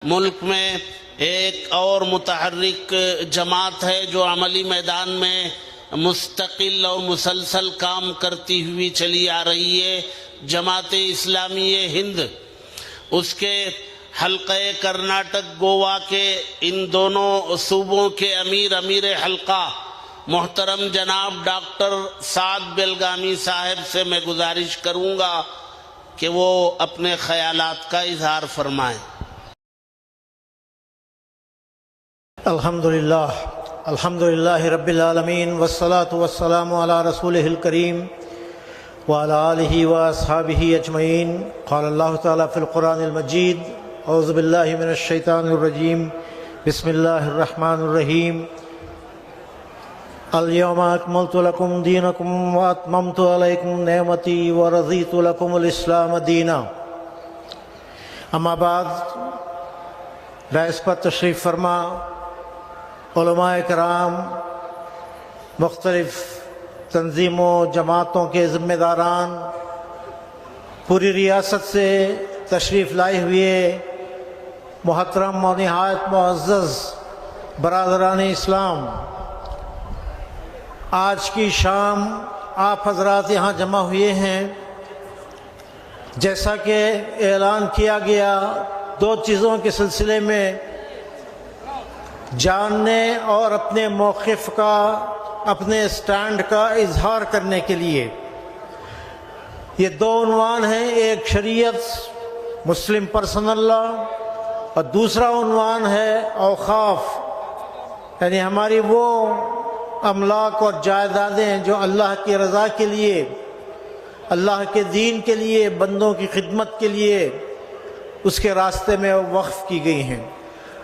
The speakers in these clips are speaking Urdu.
ملک میں ایک اور متحرک جماعت ہے جو عملی میدان میں مستقل اور مسلسل کام کرتی ہوئی چلی آ رہی ہے، جماعت اسلامی ہند۔ اس کے حلقہ کرناٹک گوا کے ان دونوں صوبوں کے امیر حلقہ محترم جناب ڈاکٹر سعد بیلگامی صاحب سے میں گزارش کروں گا کہ وہ اپنے خیالات کا اظہار فرمائیں۔ الحمدللہ رب العالمین والصلاة والسلام علی رسولہ الکریم وعلی آلہ واصحابہ اجمعین۔ قال اللہ تعالیٰ فی القرآن المجید اعوذ باللہ من الشیطان الرجیم بسم اللہ الرحمن الرحیم۔ الیوم اکملت لکم دینکم واتممت علیکم نعمتی ورضیت لکم الاسلام دینا۔ اما بعد، ڈائس پر تشریف فرما علماء کرام، مختلف تنظیموں جماعتوں کے ذمہ داران، پوری ریاست سے تشریف لائے ہوئے محترم و نہایت معزز برادران اسلام، آج کی شام آپ حضرات یہاں جمع ہوئے ہیں۔ جیسا کہ اعلان کیا گیا، دو چیزوں کے سلسلے میں جاننے اور اپنے موقف کا، اپنے سٹینڈ کا اظہار کرنے کے لیے۔ یہ دو عنوان ہیں، ایک شریعت مسلم پرسنل لا اور دوسرا عنوان ہے اوقاف، یعنی ہماری وہ املاک اور جائیدادیں جو اللہ کی رضا کے لیے، اللہ کے دین کے لیے، بندوں کی خدمت کے لیے اس کے راستے میں وقف کی گئی ہیں۔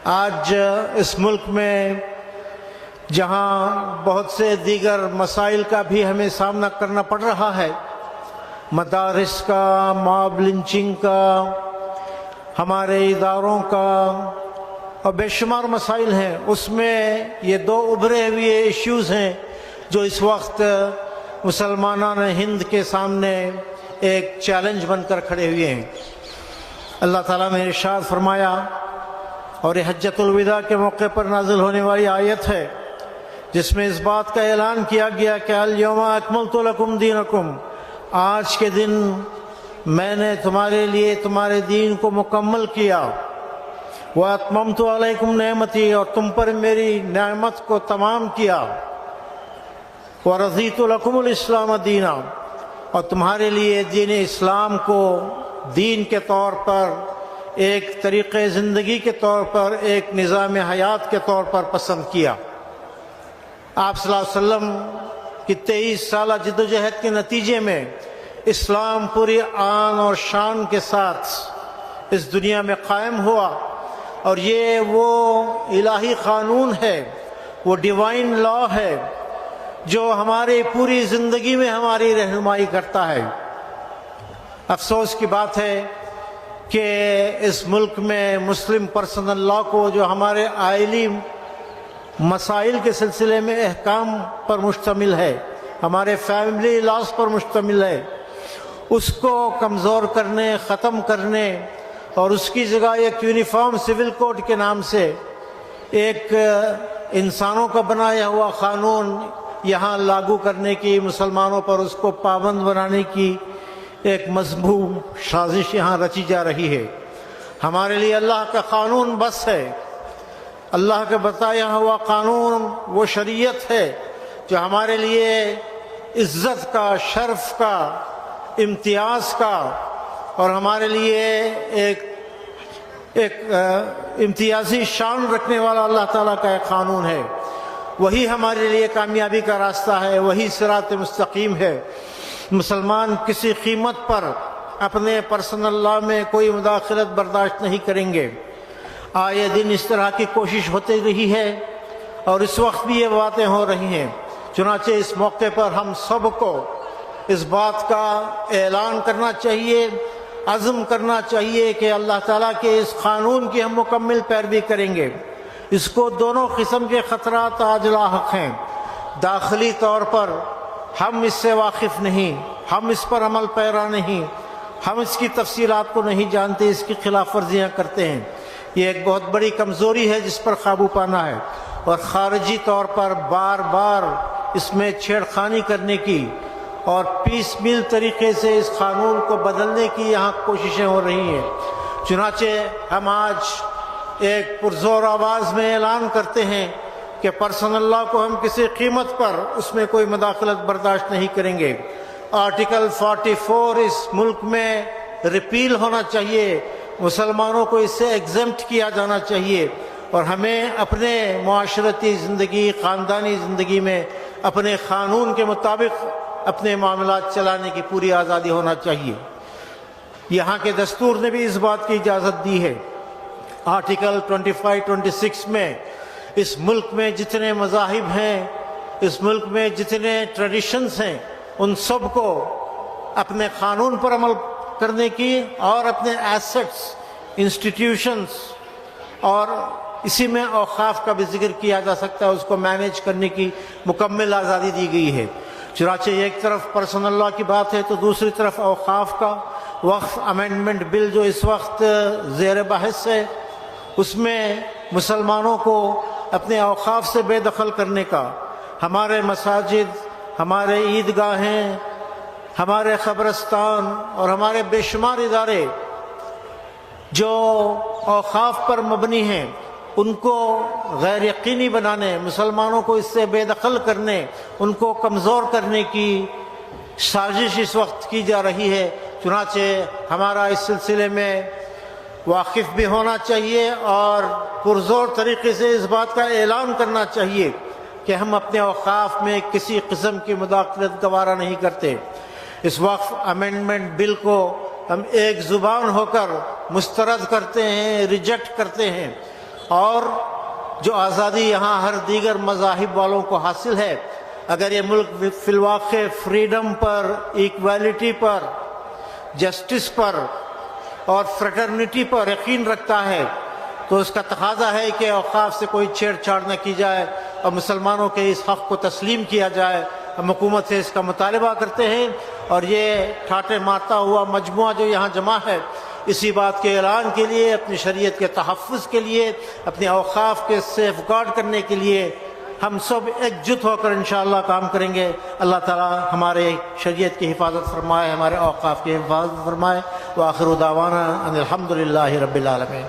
آج اس ملک میں جہاں بہت سے دیگر مسائل کا بھی ہمیں سامنا کرنا پڑ رہا ہے، مدارس کا، ماب لنچنگ کا، ہمارے اداروں کا اور بے شمار مسائل ہیں، اس میں یہ دو ابھرے ہوئے ایشوز ہیں جو اس وقت مسلمانان ہند کے سامنے ایک چیلنج بن کر کھڑے ہوئے ہیں۔ اللہ تعالیٰ نے ارشاد فرمایا، اور یہ حجۃ الوداع کے موقع پر نازل ہونے والی آیت ہے جس میں اس بات کا اعلان کیا گیا کہ الیوم اکملت لکم دینکم، آج کے دن میں نے تمہارے لیے تمہارے دین کو مکمل کیا، واتممت علیکم نعمتی، اور تم پر میری نعمت کو تمام کیا، ورضیت لکم الاسلام دینا، اور تمہارے لیے دین اسلام کو دین کے طور پر، ایک طریقے زندگی کے طور پر، ایک نظام حیات کے طور پر پسند کیا۔ آپ صلی اللہ علیہ وسلم کی 23 سالہ جدوجہد کے نتیجے میں اسلام پوری آن اور شان کے ساتھ اس دنیا میں قائم ہوا، اور یہ وہ الہی قانون ہے، وہ ڈیوائن لا ہے جو ہماری پوری زندگی میں ہماری رہنمائی کرتا ہے۔ افسوس کی بات ہے کہ اس ملک میں مسلم پرسنل لا کو، جو ہمارے آئلی مسائل کے سلسلے میں احکام پر مشتمل ہے، ہمارے فیملی لاز پر مشتمل ہے، اس کو کمزور کرنے، ختم کرنے اور اس کی جگہ ایک یونیفارم سول کوڈ کے نام سے ایک انسانوں کا بنایا ہوا قانون یہاں لاگو کرنے کی، مسلمانوں پر اس کو پابند بنانے کی ایک مذموم سازش یہاں رچی جا رہی ہے۔ ہمارے لیے اللہ کا قانون بس ہے، اللہ کا بتایا ہوا قانون وہ شریعت ہے جو ہمارے لیے عزت کا، شرف کا، امتیاز کا اور ہمارے لیے ایک امتیازی شان رکھنے والا اللہ تعالیٰ کا ایک قانون ہے۔ وہی ہمارے لیے کامیابی کا راستہ ہے، وہی صراط مستقیم ہے۔ مسلمان کسی قیمت پر اپنے پرسنل لا میں کوئی مداخلت برداشت نہیں کریں گے۔ آئے دن اس طرح کی کوشش ہوتی رہی ہے اور اس وقت بھی یہ باتیں ہو رہی ہیں، چنانچہ اس موقع پر ہم سب کو اس بات کا اعلان کرنا چاہیے، عزم کرنا چاہیے کہ اللہ تعالیٰ کے اس قانون کی ہم مکمل پیروی کریں گے۔ اس کو دونوں قسم کے خطرات آج لاحق ہیں۔ داخلی طور پر ہم اس سے واقف نہیں، ہم اس پر عمل پیرا نہیں، ہم اس کی تفصیلات کو نہیں جانتے، اس کی خلاف ورزیاں کرتے ہیں، یہ ایک بہت بڑی کمزوری ہے جس پر قابو پانا ہے، اور خارجی طور پر بار بار اس میں چھیڑخانی کرنے کی اور پیس میل طریقے سے اس قانون کو بدلنے کی یہاں کوششیں ہو رہی ہیں۔ چنانچہ ہم آج ایک پرزور آواز میں اعلان کرتے ہیں کہ پرسنل لا کو ہم کسی قیمت پر اس میں کوئی مداخلت برداشت نہیں کریں گے۔ آرٹیکل 44 اس ملک میں ریپیل ہونا چاہیے، مسلمانوں کو اس سے ایگزمپٹ کیا جانا چاہیے، اور ہمیں اپنے معاشرتی زندگی، خاندانی زندگی میں اپنے قانون کے مطابق اپنے معاملات چلانے کی پوری آزادی ہونا چاہیے۔ یہاں کے دستور نے بھی اس بات کی اجازت دی ہے۔ آرٹیکل 25-26 میں اس ملک میں جتنے مذاہب ہیں، اس ملک میں جتنے ٹریڈیشنز ہیں، ان سب کو اپنے قانون پر عمل کرنے کی اور اپنے ایسٹس، انسٹیٹیوشنز، اور اسی میں اوقاف کا بھی ذکر کیا جا سکتا ہے، اس کو مینیج کرنے کی مکمل آزادی دی گئی ہے۔ چنانچہ ایک طرف پرسنل لا کی بات ہے تو دوسری طرف اوقاف کا وقف امینڈمنٹ بل جو اس وقت زیر بحث ہے، اس میں مسلمانوں کو اپنے اوقاف سے بے دخل کرنے کا، ہمارے مساجد، ہمارے عیدگاہیں، ہمارے قبرستان اور ہمارے بے شمار ادارے جو اوقاف پر مبنی ہیں، ان کو غیر یقینی بنانے، مسلمانوں کو اس سے بے دخل کرنے، ان کو کمزور کرنے کی سازش اس وقت کی جا رہی ہے۔ چنانچہ ہمارا اس سلسلے میں واقف بھی ہونا چاہیے اور پرزور طریقے سے اس بات کا اعلان کرنا چاہیے کہ ہم اپنے اوقاف میں کسی قسم کی مداخلت گوارا نہیں کرتے۔ اس وقف امینڈمنٹ بل کو ہم ایک زبان ہو کر مسترد کرتے ہیں، ریجیکٹ کرتے ہیں، اور جو آزادی یہاں ہر دیگر مذاہب والوں کو حاصل ہے، اگر یہ ملک فی الواقع فریڈم پر، ایکویلٹی پر، جسٹس پر اور فریٹرنیٹی پر یقین رکھتا ہے، تو اس کا تقاضا ہے کہ اوقاف سے کوئی چھیڑ چھاڑ نہ کی جائے اور مسلمانوں کے اس حق کو تسلیم کیا جائے۔ ہم حکومت سے اس کا مطالبہ کرتے ہیں، اور یہ ٹھاٹے مارتا ہوا مجموعہ جو یہاں جمع ہے، اسی بات کے اعلان کے لیے، اپنی شریعت کے تحفظ کے لیے، اپنے اوقاف کے سیف گارڈ کرنے کے لیے ہم سب ایک جت ہو کر انشاءاللہ کام کریں گے۔ اللہ تعالی ہمارے شریعت کی حفاظت فرمائے، ہمارے اوقاف کی حفاظت فرمائے۔ وآخر دعوانا ان الحمدللہ رب العالمین۔